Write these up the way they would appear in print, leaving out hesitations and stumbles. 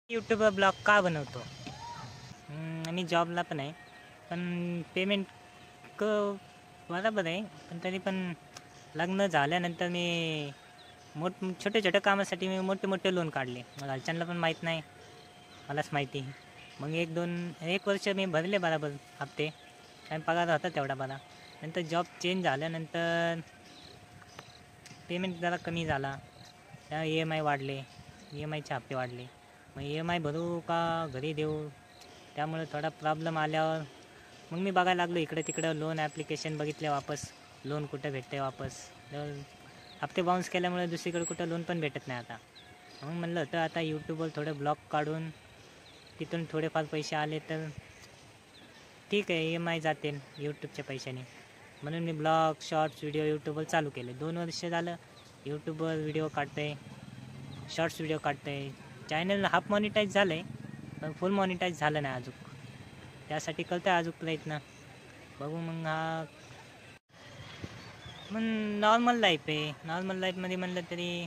यूट्यूबवर ब्लॉग का बनवतो? मी जॉबला पण आहे, पण पेमेंट क बरोबर आहे, पण तरी पण लग्न झाल्यानंतर मी छोटे-छोटे कामासाठी मी मोठे-मोठे लोन काढले. मग घरच्यांना पण माहीत नाही, मलाच माहिती. मग 1 वर्ष मी भरले बरोबर हप्ते आणि पगार होता तेवढा बरा. नंतर जॉब चेंज झाल्यानंतर पेमेंट जरा कमी झाला. त्या EMI वाढले, EMIचे हप्ते वाढले. मग EMI भरू का घरी देऊ, त्यामुळे थोडा प्रॉब्लेम आल्यावर मग मी बघायला लागलो इकडं-तिकडं लोन ॲप्लिकेशन बघितले वापस. लोन कुठं भेटते वापस. हप्ते बाउन्स केल्यामुळे दुसरीकडे कुठं लोन पण भेटत नाही आता. मग म्हणलं होतं आता यूट्यूबवर थोडे ब्लॉग काढून तिथून थोडेफार पैसे आले तर ठीक आहे, EMI जातील यूट्यूबच्या पैशाने. म्हणून मी ब्लॉग, शॉर्ट्स व्हिडिओ यूट्यूबवर चालू केले. 2 वर्ष झालं यूट्यूबवर व्हिडिओ काढतोय, शॉर्ट्स व्हिडिओ काढतोय. चॅनल हाफ मॉनिटाईज झालं आहे, पण फुल मॉनिटाईज झालं नाही अजून. त्यासाठी करतो आहे अजून प्रयत्न. बघू मग मग नॉर्मल लाईफ आहे. नॉर्मल लाईफमध्ये म्हणलं तरी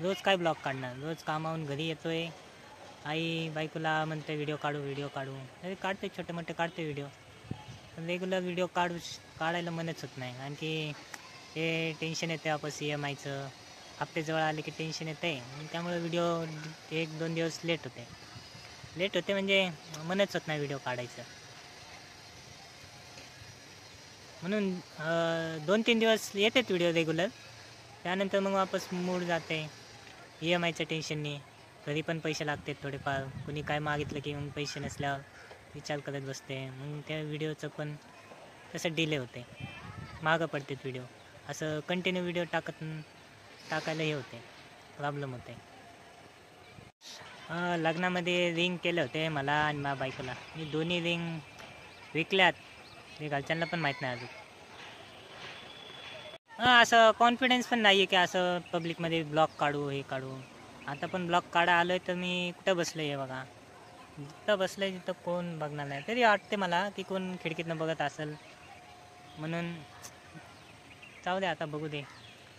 रोज काय ब्लॉग काढणार. रोज कामावून घरी येतो आहे, आई बायकोला म्हणते व्हिडिओ काढू. तरी काढते, छोटे-मोठे काढते व्हिडिओ. पण रेग्युलर व्हिडिओ काढायला मनच होत नाही. आणखी हे टेन्शन येते वापस EMIचं. हप्ते जवळ आले की टेन्शन येते. त्यामुळे व्हिडिओ 1-2 दिवस लेट होते म्हणजे मनच होत नाही व्हिडिओ काढायचं. म्हणून 2-3 दिवस येतात व्हिडिओ रेग्युलर. त्यानंतर मग वापस मूड जाते EMIच्या टेन्शनने. घरी पण पैसे लागतात थोडेफार. कुणी काय मागितलं की मग पैसे नसल्यावर विचार करत बसते. मग त्या व्हिडिओचं पण तसं डिले होते, मागं पडतात व्हिडिओ. असं कंटिन्यू व्हिडिओ टाकायला हे होते, प्रॉब्लेम होते. लग्नामध्ये रिंग केले होते मला आणि माझ्या बायकोला. मी दोन्ही रिंग विकल्यात. ते घरच्यांना पण माहीत नाही अजून. असं कॉन्फिडन्स पण नाही आहे की असं पब्लिकमध्ये ब्लॉग हे काढू. आता पण ब्लॉग आलो आहे तर मी कुठं बसलो आहे बघा. जिथं बसलं आहे तिथं कोण बघणार नाही. तरी वाटते मला की कोण खिडकीतनं बघत असेल म्हणून. जाऊ दे आता, बघू दे.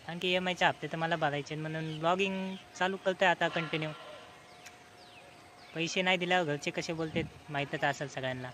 आणखी EMIचे हप्ते तर मला भरायचे म्हणून ब्लॉगिंग चालू करतो आहे आता कंटिन्यू. पैसे नाही दिल्यावर घरचे कसे बोलतात माहीतच असेल सगळ्यांना.